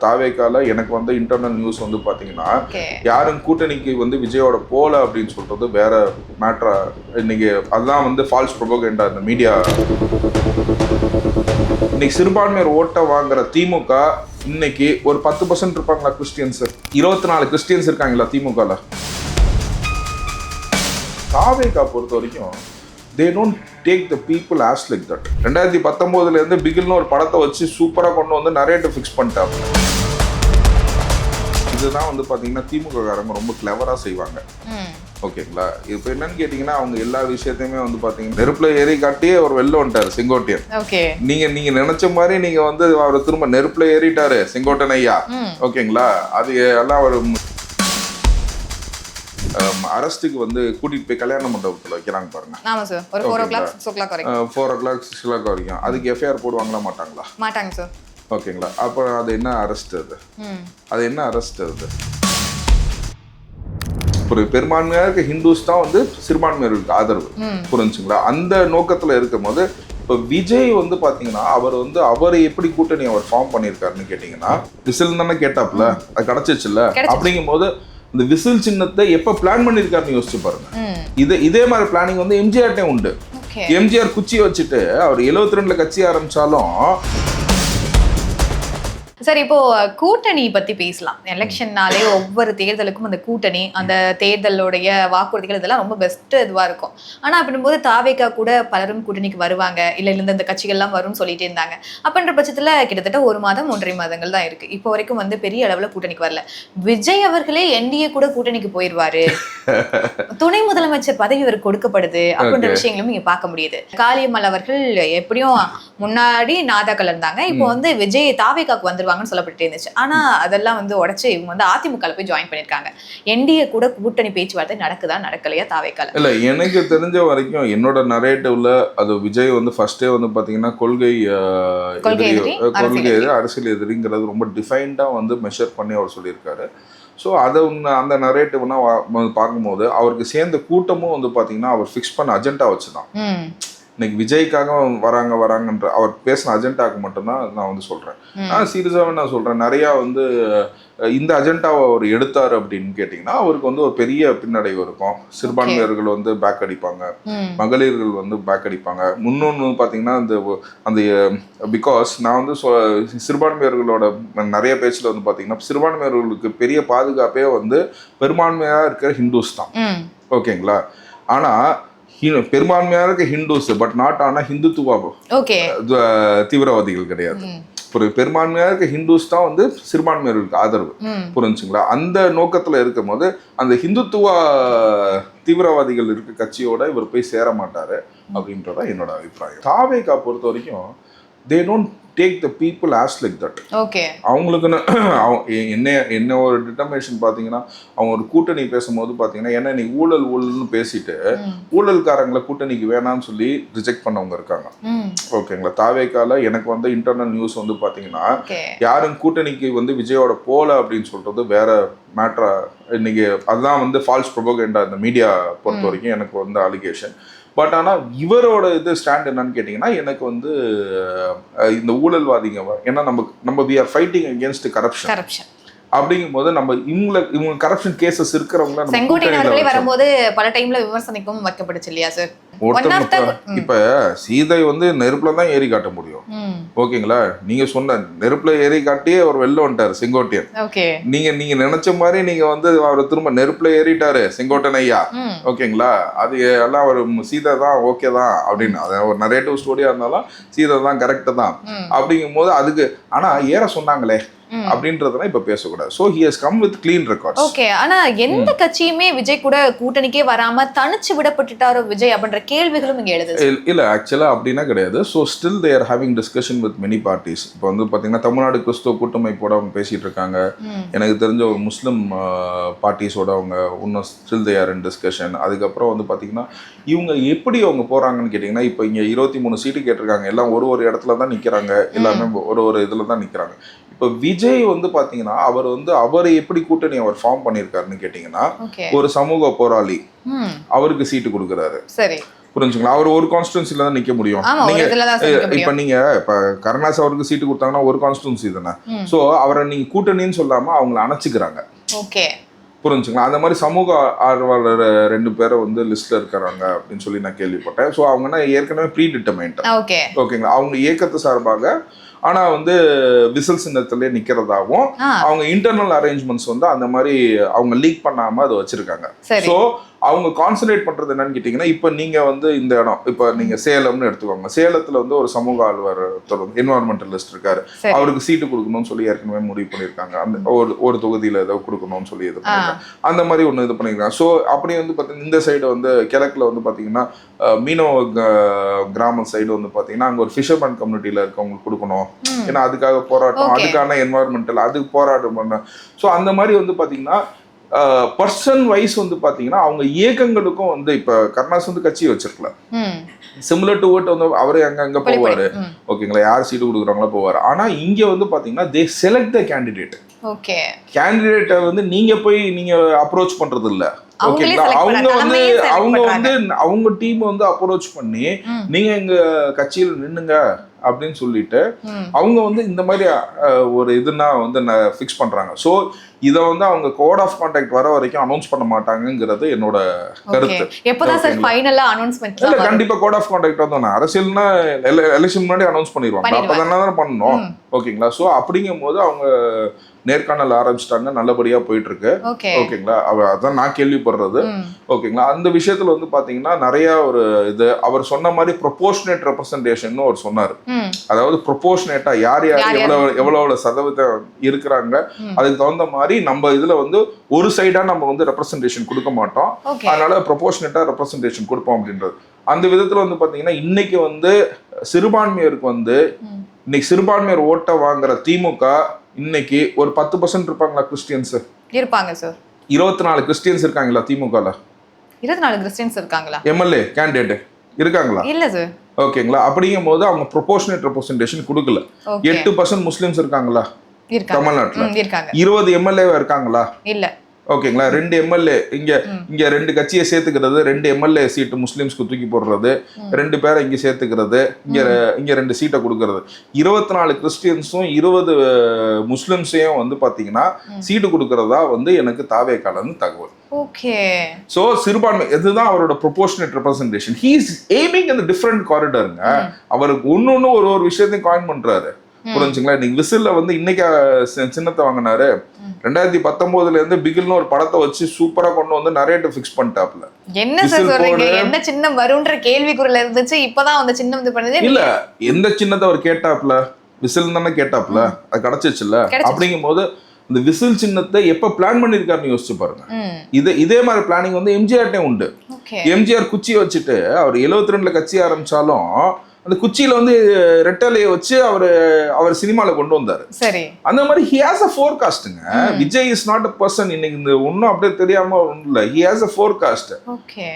தாவேக்கால எனக்கு வந்து internal news வந்து பாத்தீங்கன்னா யாரும் கூட்டணிக்கு வந்து விஜயோட போல அப்படின்னு சொல்றது வேற மேட்டரா இன்னைக்கு அதுதான் வந்து ஃபால்ஸ் ப்ரொபகண்டா இந்த மீடியா. இன்னைக்கு சிறுபான்மையர் ஓட்டை வாங்குற திமுக இன்னைக்கு ஒரு 10% இருப்பாங்களா கிறிஸ்டியன்ஸ், 24 கிறிஸ்டியன்ஸ் இருக்காங்களா திமுகல. தாவேக்கா பொறுத்த வரைக்கும் they don't take the people as like that. 2019 இருந்து பிகில்னு ஒரு படத்தை வச்சு சூப்பரா கொண்டு வந்து நரேட்டிவ் ஃபிக்ஸ் பண்ணிட்டாங்க. இதுதான் வந்து பாத்தீங்கன்னா திமுக காரங்க ரொம்ப கிளவரா செய்வாங்க. ஓகேங்களா, இப்போ என்னன்னு கேட்டீங்கன்னா அவங்க எல்லா விஷயத்தையுமே வந்து பாத்தீங்கன்னா நெருப்புல ஏறி காட்டி அவர் வெளில வந்துட்டாரு செங்கோட்டையன். நீங்க நினைச்ச மாதிரி நீங்க வந்து அவர் திரும்ப நெருப்புல ஏறிட்டாரு செங்கோட்டையன் ஐயா. ஓகேங்களா, அது எல்லாம் ஒரு அரஸ்டுக்கு வந்து கூட்டிட்டு போய் கல்யாண மண்டபத்தில் வைக்கிறாங்க பாருங்க. ஆமா சார், ஒரு 4 o'clock 6 o'clock வரைக்கும் 4 o'clock 6 o'clock வரைக்கும். அதுக்கு எஃப்ஐஆர் போடுவாங்களா மாட்டாங்களா? மாட்டாங்க சார். ஓகேங்களா, அப்போ அது என்ன அரெஸ்ட்? அது என்ன அரெஸ்ட்? அது ஒரு பெரும்பான்மையாக இருக்க ஹிந்துஸ் தான் வந்து சிறுபான்மையர்களுக்கு ஆதரவு, புரிஞ்சுங்களா? அந்த நோக்கத்தில் இருக்கும் போது இப்போ விஜய் வந்து பார்த்தீங்கன்னா அவர் எப்படி கூட்டணி அவர் ஃபார்ம் பண்ணியிருக்காருன்னு கேட்டிங்கன்னா விசில் தானே கேட்டாப்ல, அது கிடச்சிச்சுல்ல. அப்படிங்கும் போது இந்த விசில் சின்னத்தை எப்ப பிளான் பண்ணிருக்காருன்னு யோசிச்சு பாருங்க. இதே மாதிரி பிளானிங் வந்து எம்ஜிஆர்ட்டே உண்டு. எம்ஜிஆர் குச்சி வச்சுட்டு அவர் 72ல கட்சி ஆரம்பிச்சாலும். சார், இப்போ கூட்டணி பத்தி பேசலாம். எலெக்ஷன்னாலே ஒவ்வொரு தேர்தலுக்கும் அந்த கூட்டணி, அந்த தேர்தலுடைய வாக்குறுதிகள் இதெல்லாம் ரொம்ப பெஸ்ட் இதுவா இருக்கும். ஆனா அப்படின்போது தாவேக்கா கூட பலரும் கூட்டணிக்கு வருவாங்க, இல்ல இந்த கட்சிகள்லாம் வரும்னு சொல்லிட்டே இருந்தாங்க. அப்படின்ற பட்சத்துல கிட்டத்தட்ட 1 மாதம் 1.5 மாதங்கள் தான் இருக்கு. இப்போ வரைக்கும் வந்து பெரிய அளவுல கூட்டணிக்கு வரல. விஜய் அவர்களே என்டிஏ கூட கூட்டணிக்கு போயிருவாரு, துணை முதலமைச்சர் பதவி இவர் கொடுக்கப்படுது அப்படின்ற விஷயங்களும் நீங்க பார்க்க முடியுது. காளியம்மாள் அவர்கள் எப்படியும் முன்னாடி நாதாக்கள் இருந்தாங்க, இப்போ வந்து விஜய் தாவேக்காக்கு வந்துருவாங்க சொல்லப்பட்டு இருந்துச்சு. ஆனா அதெல்லாம் வந்து உடைச்சு இவங்க வந்து அதிமுக போய் ஜாயின் பண்ணிருக்காங்க. என்டிஏ கூட கூட்டணி பேச்சுவார்த்தை நடக்குதா நடக்கலையா தாவேக்கால? இல்ல, எனக்கு தெரிஞ்ச வரைக்கும் என்னோட நரேட்டிவ்ல அது விஜய் வந்து ஃபர்ஸ்டே வந்து பாத்தீங்கன்னா கொள்கை அரசியல் எதிரிங்கிறது ரொம்ப டிஃபைன்டா வந்து மெஷர் பண்ணி அவர் சொல்லியிருக்காரு. ஸோ அதை அந்த நரேட்டிவ்னா பார்க்கும்போது அவருக்கு சேர்ந்த கூட்டமும் வந்து பாத்தீங்கன்னா அவர் ஃபிக்ஸ் பண்ண அஜெண்டா வச்சுதான். இன்னைக்கு விஜய்க்காக வராங்கன்ற அவர் பேசின அஜெண்டாக்கு மட்டும்தான் நான் வந்து சொல்றேன். சீரியஸாவே நான் சொல்றேன், நிறைய வந்து இந்த அஜெண்டாவை அவர் எடுத்தாரு அப்படின்னு கேட்டீங்கன்னா அவருக்கு வந்து ஒரு பெரிய பின்னடைவு இருக்கும். சிறுபான்மையர்கள் வந்து பேக் அடிப்பாங்க, மகளிர்கள் வந்து பேக் அடிப்பாங்க. முன்னொன்று பார்த்தீங்கன்னா அந்த பிகாஸ் நான் வந்து சிறுபான்மையர்களோட நிறைய பேச்சில் வந்து பார்த்தீங்கன்னா சிறுபான்மையர்களுக்கு பெரிய பாதுகாப்பே வந்து பெரும்பான்மையாக இருக்கிற ஹிந்துஸ் தான். ஓகேங்களா, ஆனால் பெரும்பான்மையாக இருக்க ஹிந்துஸ் பட் நாட் ஆனா ஹிந்துத்துவா தீவிரவாதிகள் கிடையாது. பெரும்பான்மையாக இருக்க ஹிந்துஸ் தான் வந்து சிறுபான்மையர்களுக்கு ஆதரவு, புரிஞ்சுங்களா? அந்த நோக்கத்துல இருக்கும் போது அந்த ஹிந்துத்துவா தீவிரவாதிகள் இருக்க கட்சியோட இவர் போய் சேர மாட்டாரு அப்படின்றதான் என்னோட அபிப்பிராயம். தாவேக்கா பொறுத்த வரைக்கும் they don't take the people as like that. அவங்களுக்குன்னு என்ன ஒரு டிட்டர்மினேஷன் பார்த்தீங்கன்னா அவங்க ஒரு கூட்டணி பேசும்போது பார்த்தீங்கன்னா என்ன நீ ஊழல்னு பேசிட்டு ஊழல்காரங்களை கூட்டணிக்கு வேணாம்னு சொல்லி ரிஜெக்ட் பண்ணவங்க இருக்காங்க. ஓகேங்களா, தாவேக்கால எனக்கு வந்து இன்டர்னல் நியூஸ் வந்து பார்த்தீங்கன்னா யாரும் கூட்டணிக்கு வந்து விஜயோட போல அப்படின்னு சொல்றது வேற மேட்டரா இன்னைக்கு அதுதான் வந்து ஃபால்ஸ் ப்ரொபகண்டா இந்த மீடியா பொறுத்த வரைக்கும் எனக்கு வந்து அலிகேஷன். பட் ஆனால் இவரோட ஸ்டாண்ட் என்னன்னு கேட்டிங்கன்னா எனக்கு வந்து இந்த ஊழல்வாதிங்க, ஏன்னா நம்ம we are fighting against corruption. அப்படிங்கும்போது நம்ம இவங்க கரப்ஷன் கேசஸ் இருக்கிறவங்க செங்கோட்டையன் வரும்போது பல டைம்ல விமர்சனிக்கும் வைக்கப்படுச்சு இல்லையா சார்? இப்ப சீதை வந்து நெருப்புல தான் ஏறி காட்ட முடியும். ஓகேங்களா, நீங்க சொன்ன நெருப்புல ஏறி காட்டியே அவர் வெளில வந்துட்டாரு செங்கோட்டையன். நீங்க நினைச்ச மாதிரி நீங்க வந்து அவர் திரும்ப நெருப்புல ஏறிட்டாரு செங்கோட்டையன் ஐயா. ஓகேங்களா, அது எல்லாம் ஒரு சீதை தான் ஓகே தான் அப்படின்னு அது ஒரு நரேட்டிவ் ஸ்டோரியா இருந்தாலும் சீதை தான் கரெக்ட் தான் அப்படிங்கும் போது அதுக்கு ஆனா ஏற சொன்னாங்களே அப்படின்றதெல்லாம் இப்ப பேசக்கூடாது. So he has come with clean records. Okay, ஆனா எந்த கட்சியுமே விஜய் கூட கூட்டணிக்கே வராம தனிச்சு விடப்பட்டுட்டாரோ விஜய் அப்படின்ற கேள்விகளும் இங்க எழுது. இல்ல, ஆக்சுவலா அப்படின்னா கிடையாது. So still they are having discussion with many parties. இப்போ வந்து பாத்தீங்கன்னா தமிழ்நாடு கிறிஸ்துவ கூட்டமைப்போட அவங்க பேசிட்டு இருக்காங்க. எனக்கு தெரிஞ்ச ஒரு முஸ்லிம் பார்ட்டிஸோட அவங்க இன்னும் still they are in discussion. அதுக்கப்புறம் வந்து பாத்தீங்கன்னா இவங்க எப்படி அவங்க போறாங்கன்னு கேட்டீங்கன்னா இப்போ இங்க 23 சீட்டு கேட்டிருக்காங்க. எல்லாம் ஒரு இடத்துல தான் நிக்கிறாங்க, எல்லாமே ஒரு இதுல தான் நிக்கிறாங்க. இப்போ விஜய் வந்து பாத்தீங்கன்னா அவர் எப்படி கூட்டணி அவர் ஃபார்ம் பண்ணிருக்காருன்னு கேட்டீங்கன்னா ஒரு சமூக போராளி அவருக்கு சீட்டு கொடுக்கறாரு. சரி, புரிஞ்சுங்களா? அவர் ஒரு கான்ஸ்டிடுவன்சில தான் நிக்க முடியும். இப்ப நீங்க கருணாஸ் அவருக்கு சீட்டு கொடுத்தாங்கன்னா ஒரு கான்ஸ்டிடுவன்சி தானே. சோ அவரை நீங்க கூட்டணின்னு சொல்லாம அவங்களை அணைச்சுக்கிறாங்க. ஓகே, புரிஞ்சுங்களா? அந்த மாதிரி சமூக ஆர்வலர் 2 பேரை வந்து லிஸ்ட்ல இருக்கிறாங்க அப்படின்னு சொல்லி நான் கேள்விப்பட்டேன். ஸோ அவங்கன்னா ஏற்கனவே ப்ரீ டிட்டர்மைன்ட். ஓகேங்களா? அவங்க இயக்கத்து சார்பாக ஆனா வந்து விசில் சின்னத்திலே நிக்கிறதாவும் அவங்க இன்டர்னல் அரேஞ்ச்மெண்ட்ஸ் வந்து அந்த மாதிரி அவங்க லீக் பண்ணாம அதை வச்சிருக்காங்க. ஸோ அவங்க கான்சன்ட்ரேட் பண்றது என்னன்னு கேட்டீங்கன்னா, இப்ப நீங்க வந்து இந்த இடம் இப்ப நீங்க சேலம்னு எடுத்துக்கோங்க. சேலத்துல வந்து ஒரு சமூக ஆழ்வர் என்வரன்மெண்டலிஸ்ட் இருக்காரு. அவருக்கு சீட்டு கொடுக்கணும்னு சொல்லி ஏற்கனவே முடிவு பண்ணியிருக்காங்க. அந்த ஒரு தொகுதியில ஏதோ கொடுக்கணும்னு சொல்லி இது பண்ணிருக்காங்க. அந்த மாதிரி ஒண்ணு இது பண்ணிருக்காங்க. ஸோ அப்படி வந்து பாத்தீங்கன்னா இந்த சைடு வந்து கிழக்குல வந்து பாத்தீங்கன்னா மீனவ கிராம சைடு வந்து பாத்தீங்கன்னா அங்க ஒரு ஃபிஷர்மேன் கம்யூனிட்டியில இருக்கவங்களுக்கு கொடுக்கணும். ஏன்னா அதுக்காக போராட்டம், அதுக்கான என்வரன்மெண்டல் அதுக்கு போராட்டம் பண்ண. ஸோ அந்த மாதிரி வந்து பாத்தீங்கன்னா பர்சன் வைஸ் வந்து பாத்தீங்கன்னா அவங்க இயக்கங்களுக்கும் வந்து இப்ப கருணாஸ் வந்து கட்சி வச்சிருக்கல. சிமிலர் டு ஓட் வந்து அவரே அங்க போவாரு. ஓகேங்களா? யார் சீட்டு கொடுக்குறாங்களோ போவாரு. ஆனா இங்க வந்து பாத்தீங்கன்னா தே செலக்ட் த கேண்டிடேட். ஓகே, கேண்டிடேட்டை வந்து நீங்க போய் நீங்க அப்ரோச் பண்றது இல்ல. ஓகேங்களா? அவங்க வந்து அவங்க டீம் வந்து அப்ரோச் பண்ணி நீங்க எங்க கட்சியில நின்னுங்க அப்படின்னு சொல்லிட்டு அவங்க வந்து இந்த மாதிரி ஒரு இதுனா வந்து ஃபிக்ஸ் பண்றாங்க. ஸோ இதை வந்து அவங்க கோட் ஆஃப் கான்டாக்ட் வர வரைக்கும் அனௌன்ஸ் பண்ண மாட்டாங்கிறது என்னோட கருத்து. எப்பதான் சார் ஃபைனலா அனௌன்ஸ்மென்ட்? இல்ல, கண்டிப்பா கோட் ஆஃப் கான்டாக்ட் வந்து அரசியல்னா எலெக்ஷன் முன்னாடி அனௌன்ஸ் பண்ணிடுவாங்க. அப்பதானே பண்ணணும். ஓகேங்களா? ஸோ அப்படிங்கும் போது அவங்க நேர்காணல் ஆரம்பிச்சிட்டாங்க. நல்லபடியா போயிட்டு இருக்கு. ஓகேங்களா? அதான் நான் கேள்விப்படுறது. ஓகேங்களா? அந்த விஷயத்துல வந்து பாத்தீங்கன்னா நிறைய ஒரு இது அவர் சொன்ன மாதிரி ப்ரொபோர்ஷனேட் ரெப்ரசன்டேஷன் அவர் சொன்னாரு. அதாவது ப்ரொபோர்ஷனேட்டா யார் யார் எவ்வளவு சதவீதம் இருக்கிறாங்க அதுக்கு தகுந்த மாதிரி நம்ம இதுல வந்து ஒரு சைடா நம்ம வந்து ரெப்ரசன்டேஷன் கொடுக்க மாட்டோம். அதனால ப்ரொபோர்ஷனேட்டா ரெப்ரசன்டேஷன் கொடுப்போம் அப்படின்றது. அந்த விதத்துல வந்து பாத்தீங்கன்னா இன்னைக்கு வந்து சிறுபான்மையருக்கு வந்து இன்னைக்கு சிறுபான்மையர் ஓட்ட வாங்குற திமுக இன்னைக்கு ஒரு 10% இருப்பாங்களா கிறிஸ்டியன்ஸ்? இருப்பாங்க சார். 24 கிறிஸ்டியன்ஸ் இருக்காங்களா திமுகல? 24 கிறிஸ்டியன்ஸ் இருக்காங்களா? எம்எல்ஏ கேண்டிடேட் இருக்காங்களா? இல்ல சார். ஓகேங்களா? அப்படிங்கும் போது அவங்க ப்ரொபோர்ஷனேட் ரெப்ரசன்டேஷன் கொடுக்கல. 8% முஸ்லிம்ஸ் இருக்காங்களா தமிழ்நாட்டுல? 20 எம்எல்ஏ இருக்காங்களா? இல்ல. ஓகேங்களா? 2 எம்எல்ஏ இங்க 2 கட்சியை சேர்த்துக்கிறது, 2 எம்எல்ஏ சீட்டு முஸ்லிம்ஸ்க்கு தூக்கி போடுறது, 2 பேரை இங்க சேர்த்துக்கிறது, இங்க 2 சீட்டை கொடுக்கறது. 24 கிறிஸ்டியன்ஸும் 20 முஸ்லிம்ஸையும் வந்து பாத்தீங்கன்னா சீட்டு கொடுக்கறதா வந்து எனக்கு தாவேக்காலன்னு தகவல். ஓகே. சோ சிறுபான்மை இதுதான் அவரோட proportionate representation. He is aiming in the different காரிடார்ங்க. அவருக்கு ஒன்னொன்னு ஒரு விஷயத்தையும் காயின் பண்றாரு. புரிஞ்சுங்களா? இன்னைக்கு விசில்ல வந்து இன்னைக்கு சின்னத்தை வாங்கினாரு. 2019 இருந்து பிகில்னு ஒரு படத்தை வச்சு சூப்பரா கொண்டு வந்து நரேட்டிவ் ஃபிக்ஸ் பண்ணிட்டாப்ல. என்ன சார் சொல்றீங்க? என்ன சின்னம் வரும்ன்ற கேள்விக்குறில இருந்துச்சு, இப்பதான் அந்த சின்னம் இது பண்ணுது. இல்ல, எந்த சின்னத்தை அவர் கேட்டாப்ல? விசில் தானே கேட்டாப்ல, அது கிடைச்சிச்சுல்ல. அப்படிங்கும்போது இந்த விசில் சின்னத்தை எப்ப பிளான் பண்ணிருக்காருன்னு யோசிச்சு பாருங்க. இதே மாதிரி பிளானிங் வந்து எம்ஜிஆர்ட்டே உண்டு. எம்ஜிஆர் குச்சி வச்சுட்டு அவர் 72ல கட்சி ஆரம்பிச்சாலும் அந்த குச்சியில வந்து ரெட்டலையை வச்சு அவர் சினிமால கொண்டு வந்தாரு. சரி, அந்த மாதிரி he has a forecastங்க. Vijay is not a person. இன்னைக்கு இந்த ஒன்னும் அப்படியே தெரியாம ஒன்றும் இல்லை. he has a forecast. Okay.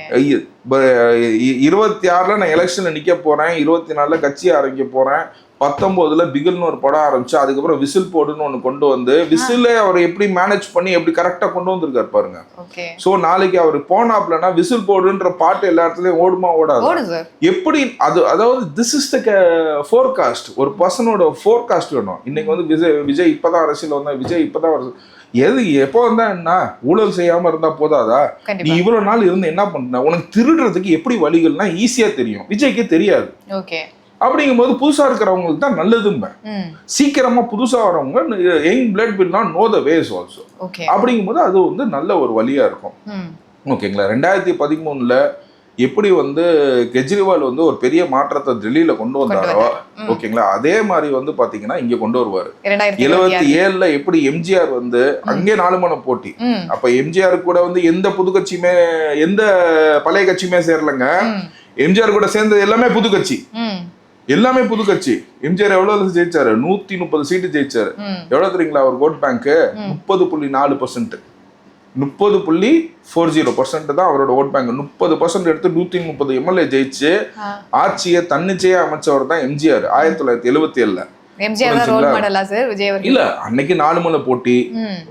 26ல நான் எலெக்ஷன்ல நிக்க போறேன், 24ல கட்சி ஆரம்பிக்க போறேன், 19ல பிகில்னு ஒரு படம் ஆரம்பிச்சு அதுக்கப்புறம் விசில் போடுன்னு ஒண்ணு கொண்டு வந்து விசில அவர் எப்படி மேனேஜ் பண்ணி எப்படி கரெக்டா கொண்டு வந்திருக்காரு பாருங்க. சோ நாளைக்கு அவர் போனாப்லன்னா விசில் போடுன்ற பாட்டு எல்லா இடத்துலயும் ஓடுமா ஓடாது? எப்படி அது? அதாவது திஸ் இஸ் த ஃபோர்காஸ்ட். ஒரு பர்சனோட ஃபோர்காஸ்ட் வேணும். இன்னைக்கு வந்து விஜய் இப்பதான் அரசியல் வந்தா, விஜய் இப்பதான் எது எப்போ வந்தா என்ன ஊழல் செய்யாம இருந்தா போதாதா? நீ இவ்வளவு நாள் இருந்து என்ன பண்ண? உனக்கு திருடுறதுக்கு எப்படி வழிகள்னா ஈஸியா தெரியும், விஜய்க்கே தெரியாது. அப்படிங்கும்போது புதுசா இருக்கிறவங்களுக்கு தான் நல்லதுங்க. சீக்கிரமா புதுசா வரவங்க young blood will not know the ways also. அப்படிங்கும்போது அது வந்து நல்ல ஒரு வழியா இருக்கும். ஓகேங்களா? 2013ல எப்படி வந்து கெஜ்ரிவால் வந்து ஒரு பெரிய மாற்றத்தை டெல்லியில கொண்டு வந்தாரோ, ஓகேங்களா, அதே மாதிரி வந்து பாத்தீங்கன்னா இங்க கொண்டு வருவாரு. 77ல எப்படி எம்ஜிஆர் வந்து அங்கே 4 மணி போட்டி. அப்ப எம்ஜிஆர் கூட வந்து எந்த புது கட்சியுமே எந்த பழைய கட்சியுமே சேரலங்க. எம்ஜிஆர் கூட சேர்ந்தது எல்லாமே புது கட்சி. எல்லாமே புது கட்சி. எம்ஜிஆர் எவ்வளவு ஜெயிச்சாரு? 130 சீட்டு ஜெயிச்சாரு. எவ்வளவு தெரியுங்களா அவர் ஓட் பேங்க்? 30.4%. 30.40% தான் அவரோட ஓட் பேங்க். 30% எடுத்து 130 எம்எல்ஏ ஜெயிச்சு ஆட்சியை தன்னிச்சையா அமைச்சவர் தான் எம்ஜிஆர் 1977ல. இல்ல, அன்னைக்கு 4 மணி போட்டி.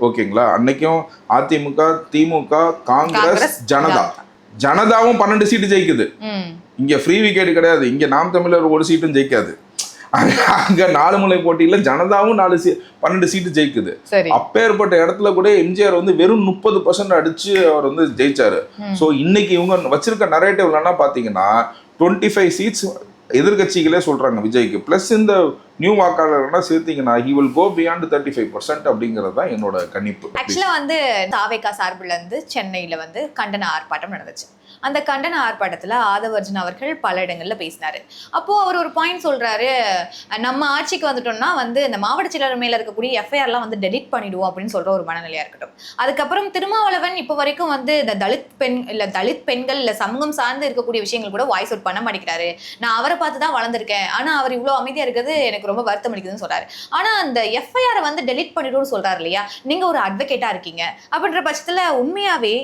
ஓகேங்களா? அன்னைக்கும் அதிமுக, திமுக, காங்கிரஸ், ஜனதாவும் 12 சீட்டு ஜெயிக்குது. இங்க ஃப்ரீ விக்கெட் கிடையாது, இங்க நாம் தமிழர் ஒரு சீட்டும் ஜெயிக்காது. அங்க 4 முனை போட்டியில ஜனதாவும் 12 சீட்டு ஜெயிக்குது. அப்பேற்பட்ட இடத்துல கூட எம்ஜிஆர் வந்து வெறும் 30% அடிச்சு அவர் வந்து ஜெயிச்சாரு. சோ இன்னைக்கு இவங்க வச்சிருக்க நரேட்டிவ்லன்னா பாத்தீங்கன்னா 25 சீட்ஸ் எதிர்கட்சிகளே சொல்றாங்க விஜய்க்கு, பிளஸ் இந்த new வாக்காளர்கள்னா சேர்த்தீங்கன்னா he will go beyond 35% அப்படிங்கிறது தான் என்னோட கணிப்பு. ஆக்சுவலா வந்து தாவேகா சார்பில் இருந்து சென்னையில வந்து கண்டன ஆர்ப்பாட்டம் நடந்துச்சு. அந்த கண்டன ஆர்ப்பாட்டத்துல ஆதவர்ஜுன் அவர்கள் பல இடங்கள்ல பேசினாரு. அப்போ அவர் ஒரு பாயிண்ட் சொல்றாரு, நம்ம ஆட்சிக்கு வந்துட்டோம்னா வந்து இந்த மாவட்ட செயலர் மேல இருக்கக்கூடிய எஃப்ஐஆர்லாம் வந்து டெலிட் பண்ணிடுவோம் அப்படின்னு சொல்ற ஒரு மனநிலையா இருக்கட்டும். அதுக்கப்புறம் திருமாவளவன் இப்போ வரைக்கும் வந்து இந்த தலித் பெண்கள் இல்ல சமூகம் சார்ந்து இருக்கக்கூடிய விஷயங்கள் கூட வாய்ஸ் அவுட் பண்ண மாட்டேங்கிறாரு. நான் அவரை பார்த்து தான் வளர்ந்துருக்கேன், ஆனா அவர் இவ்வளவு அமைதியா இருக்கிறது எனக்கு ரொம்ப வருத்தம் அளிக்குதுன்னு சொல்றாரு. ஆனா அந்த எஃப்ஐஆர் வந்து டெலிட் பண்ணிடுவோம்னு சொல்றாரு இல்லையா, நீங்க ஒரு அட்வொகேட்டா இருக்கீங்க அப்படின்ற பட்சத்துல உண்மையாவே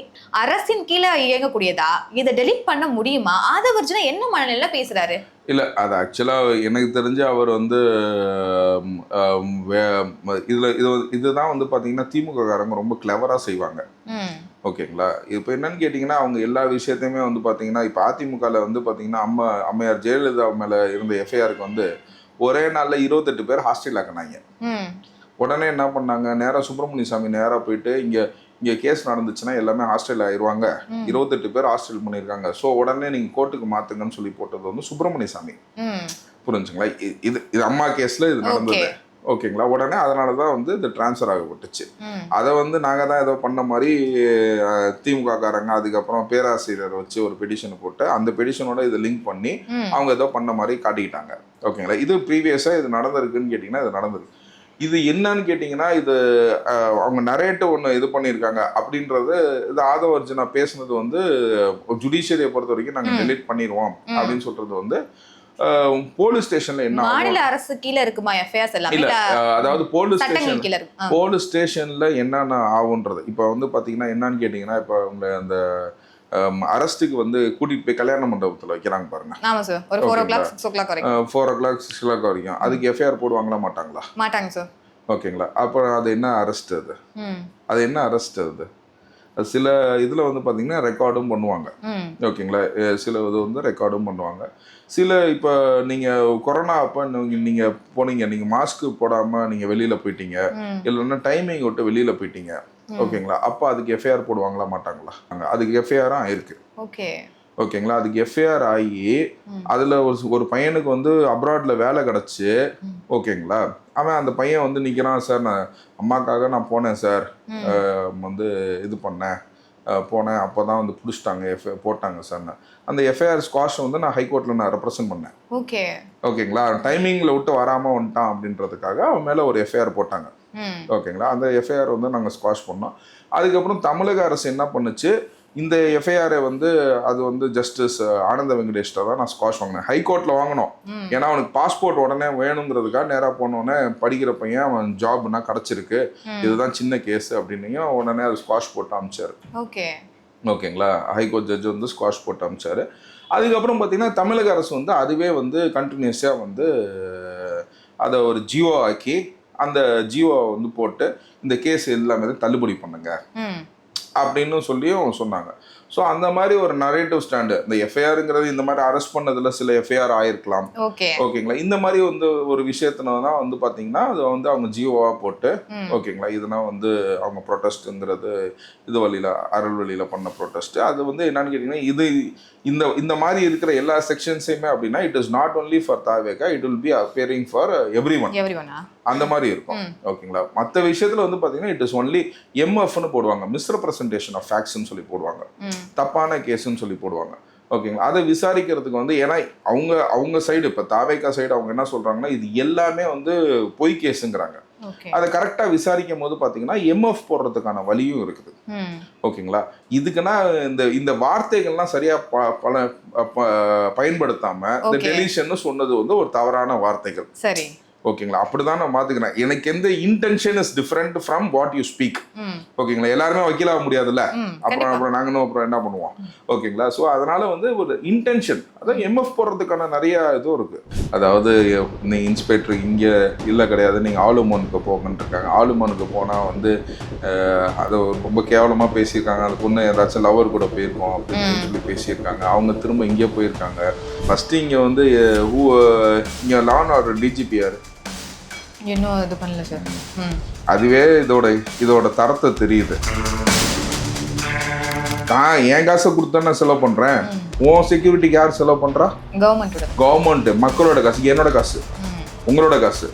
அரசின் கீழே இயங்கக்கூடியதா, இதை டெலிட் பண்ண முடியுமா? ஆதவர்ஜுனா என்ன மனநிலையில பேசுறாரு? இல்ல அது ஆக்சுவலா எனக்கு தெரிஞ்சு அவர் வந்து இதுதான் வந்து பாத்தீங்கன்னா திமுக காரங்க ரொம்ப கிளவரா செய்வாங்க. ஓகேங்களா? இப்போ என்னன்னு கேட்டீங்கன்னா அவங்க எல்லா விஷயத்தையுமே வந்து பாத்தீங்கன்னா இப்ப அதிமுகல வந்து பாத்தீங்கன்னா அம்மையார் ஜெயலலிதா மேல இருந்த எஃப்ஐஆருக்கு வந்து ஒரே நாள்ல 28 பேர் ஹாஸ்டல் ஆக்கினாங்க. உடனே என்ன பண்ணாங்க, நேரா சுப்பிரமணிய சாமி நேரா போயிட்டு இங்க கேஸ் நடந்துச்சுன்னா எல்லாமே ஹாஸ்டல் ஆயிடுவாங்க, 28 பேர் ஹாஸ்டல் பண்ணியிருக்காங்க, ஸோ உடனே நீங்க கோர்ட்டுக்கு மாத்துங்கன்னு சொல்லி போட்டது வந்து சுப்பிரமணிய சாமி. புரிஞ்சுங்களா? இது அம்மா கேஸ்ல இது நடந்தது. ஓகேங்களா? உடனே அதனாலதான் வந்து இது டிரான்ஸ்ஃபர் ஆகப்பட்டுச்சு. அதை வந்து நாங்க தான் ஏதோ பண்ண மாதிரி திமுக காரங்க அதுக்கப்புறம் பேராசிரியர் வச்சு ஒரு பெடிஷன் போட்டு அந்த பெடிஷனோட இதை லிங்க் பண்ணி அவங்க ஏதோ பண்ண மாதிரி காட்டிக்கிட்டாங்க. ஓகேங்களா? இது ப்ரீவியஸா இது நடந்திருக்குன்னு கேட்டீங்கன்னா இது நடந்திருக்கு. இது என்னன்னு கேட்டீங்கன்னா இது அவங்க நரேட்டிவ் ஒன்று இது பண்ணியிருக்காங்க அப்படின்றது. இது ஆதவர்ஜுனா பேசுனது வந்து ஜுடிஷியரியை பொறுத்த வரைக்கும் நாங்கள் டெலிட் பண்ணிடுவோம் அப்படின்னு சொல்றது வந்து போலீஸ் ஸ்டேஷன்ல என்ன மாநில அரசு கீழ இருக்குமா எஃப்ஐஆர்ஸ் எல்லாம்? இல்ல, அதாவது போலீஸ் ஸ்டேஷன்ல என்னென்ன ஆகுன்றது இப்போ வந்து பாத்தீங்கன்னா என்னன்னு கேட்டீங்கன்னா இப்போ உங்க அந்த அரெஸ்ட்டுக்கு வந்து கூட்டிட்டு போய் கல்யாண மண்டபத்துல வைக்கிறாங்க பாருங்க. ஆமா சார். ஒரு 4 o'clock 6 o'clock வரைக்கும் 4 o'clock 6 o'clock வரைக்கும் அதுக்கு எஃப்ஐஆர் போடுவாங்களா மாட்டாங்களா? மாட்டாங்க சார். ஓகேங்களா? அப்ப அது என்ன அரெஸ்ட்? அது என்ன அரெஸ்ட்? சில இதுல வந்து பாத்தீங்கன்னா ரெக்கார்டும் பண்ணுவாங்க. ஓகேங்களா? சில இது வந்து ரெக்கார்டும் பண்ணுவாங்க. சில இப்போ நீங்க கொரோனா அப்ப நீங்க போனீங்க, நீங்க மாஸ்க் போடாம நீங்க வெளியில போயிட்டீங்க, இல்லைன்னா டைமிங் விட்டு வெளியில போயிட்டீங்க. ஓகேங்களா? அப்ப அதுக்கு எஃப்ஐஆர் போடுவாங்களா மாட்டாங்களா? அதுக்கு எஃப்ஐஆர் இருக்கு. ஓகேங்களா? அதுக்கு எஃப்ஐஆர் ஆகி அதுல ஒரு பையனுக்கு வந்து அப்ராட்ல வேலை கிடைச்சு. ஓகேங்களா? அவன் அந்த பையன் வந்து நிக்கிறான், சார் நான் அம்மாக்காக நான் போனேன் சார், வந்து இது போனேன் அப்போதான் வந்து பிடிச்சிட்டாங்க போட்டாங்க சார். அந்த எஃப்ஐஆர் ஸ்குவாஷ் வந்து நான் ஹைகோர்ட்ல நான் ரெப்ரசென்ட் பண்ணேன். ஓகேங்களா? டைமிங்ல விட்டு வராம வந்துட்டான் அப்படின்றதுக்காக அவன் மேல ஒரு எஃப்ஐஆர் போட்டாங்க. ஓகேங்களா? அந்த எஃப்ஐஆர் வந்து நாங்கள் ஸ்குவாஷ் பண்ணோம். அதுக்கப்புறம் தமிழக அரசு என்ன பண்ணுச்சு, இந்த எஃப்ஐஆரை வந்து அது வந்து ஜஸ்டிஸ் ஆனந்த வெங்கடேஷ்ட தான் நான் ஸ்குவாஷ் வாங்கினேன். ஹைகோர்ட்ல வாங்கினோம். ஏன்னா அவனுக்கு பாஸ்போர்ட் உடனே வேணுங்கிறதுக்காக நேராக போனோடனே படிக்கிற பையன் அவன் ஜாப்னா கிடைச்சிருக்கு, இதுதான் சின்ன கேஸ் அப்படின்னு உடனே அது ஸ்குவாஷ் போட்டு அமிச்சாரு. ஓகேங்களா? ஹைகோர்ட் ஜட்ஜ் வந்து ஸ்குவாஷ் போட்டு அமிச்சாரு. அதுக்கப்புறம் பார்த்தீங்கன்னா தமிழக அரசு வந்து அதுவே வந்து கண்டினியூஸாக வந்து அதை ஒரு ஜியோ ஆக்கி அந்த ஜியோ வந்து போட்டு இந்த கேஸ் எல்லாமே தள்ளுபடி பண்ணுங்க அப்படின்னு சொல்லியும் சொன்னாங்க. ஸோ அந்த மாதிரி ஒரு நரேட்டிவ் ஸ்டாண்டு. இந்த எஃப்ஐஆருங்கிறது இந்த மாதிரி அரெஸ்ட் பண்ணதுல சில எஃப்ஐஆர் ஆயிருக்கலாம். ஓகேங்களா? இந்த மாதிரி வந்து ஒரு விஷயத்தினால தான் வந்து பார்த்தீங்கன்னா அது வந்து அவங்க ஜியோவா போட்டு. ஓகேங்களா? இதெல்லாம் வந்து அவங்க ப்ரொட்டஸ்ட்டுங்கிறது இது வழியில அருள் வழியில பண்ண ப்ரொட்டஸ்ட். அது வந்து என்னன்னு கேட்டீங்கன்னா இது இந்த மாதிரி இருக்கிற எல்லா செக்ஷன்ஸையுமே அப்படின்னா it is not only for தாவேகா, it will be appearing for everyone. அந்த மாதிரி இருக்கும். ஓகேங்களா? மற்ற விஷயத்துல வந்து பாத்தீங்கன்னா இட் இஸ் ஒன்லி எம்எஃப்னு போடுவாங்க, மிஸ்ரெப்ரசன்டேஷன் ஆஃப் ஃபேக்ட்ஸ்னு சொல்லி போடுவாங்க, தப்பான கேஸ்ன்னு சொல்லி போடுவாங்க. ஓகேங்களா? அதை விசாரிக்கிறதுக்கு வந்து ஏன்னா அவங்க சைடு இப்போ தாவேகா சைடு அவங்க என்ன சொல்றாங்கன்னா இது எல்லாமே வந்து பொய் கேஸுங்கிறாங்க. அதை கரெக்டா விசாரிக்கும் போது பாத்தீங்கன்னா எம்எஃப் போடுறதுக்கான வழியும் இருக்குது. ஓகேங்களா? இதுக்குன்னா இந்த வார்த்தைகள்லாம் சரியா பயன்படுத்தாம இந்த டெலிஷன் சொன்னது வந்து ஒரு தவறான வார்த்தைகள். சரி. ஓகேங்களா, அப்படிதான் நான் மாத்துக்கிறேன். எனக்கு எந்த intention is different from what you speak. ஓகேங்களா, எல்லாருமே வக்கீலாக முடியாதுல்ல, அப்புறம் நாங்களும் அப்புறம் என்ன பண்ணுவோம். ஓகேங்களா, ஸோ அதனால வந்து ஒரு இன்டென்ஷன், அதான் எம்எஃப் போடுறதுக்கான நிறைய இதுவும் இருக்கு. அதாவது நீ இன்ஸ்பெக்டர் இங்கே இல்லை கிடையாது, நீங்கள் ஆளுமனுக்கு போங்கன்னு இருக்காங்க. ஆளுமனுக்கு போனால் வந்து அதை ரொம்ப கேவலமாக பேசியிருக்காங்க. அந்த பொண்ணு ஏதாச்சும் லவர் கூட போயிருக்கோம் அப்படின்னு சொல்லி பேசியிருக்காங்க. அவங்க திரும்ப இங்கே போயிருக்காங்க. ஃபஸ்ட்டு இங்கே வந்து இங்கே லான் ஆர்டர் டிஜிபிஆர் இன்னும் இது பண்ணல சார். அதுவே இதோட தரத்தை தெரியுது. நான் என் காசை கொடுத்தா நான் செலவு பண்றேன், உன் செக்யூரிட்டிக்கு யார் செலவு பண்றா? கவர்மெண்ட். மக்களோட காசு, என்னோட காசு, உங்களோட காசு.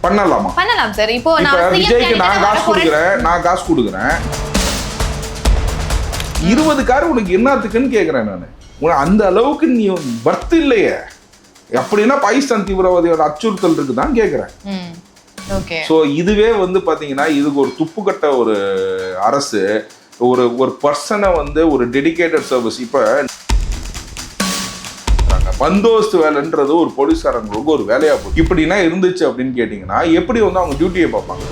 பண்ணலாமா? பண்ணலாம் சார். இப்போ விஜய்க்கு நான் காசு கொடுக்குறேன் 20 கார் உனக்கு என்னத்துக்குன்னு கேக்குறேன் நான். அந்த அளவுக்கு நீ வர்த்து இல்லையே, அப்படின்னா பாகிஸ்தான் தீவிரவாதியோட அச்சுறுத்தல் இருக்குதான் கேக்குறேன். ஸோ இதுவே வந்து பாத்தீங்கன்னா இதுக்கு ஒரு துப்புக்கட்ட ஒரு அரசு, ஒரு பர்சனை வந்து ஒரு டெடிகேட்டட் சர்வீஸ். இப்ப பந்தோஸ்து வேலைன்றது ஒரு போலீஸ்காரங்களுக்கு ஒரு வேலையா போகுது. இப்படின்னா இருந்துச்சு அப்படின்னு கேட்டீங்கன்னா எப்படி வந்து அவங்க டியூட்டியை பார்ப்பாங்க?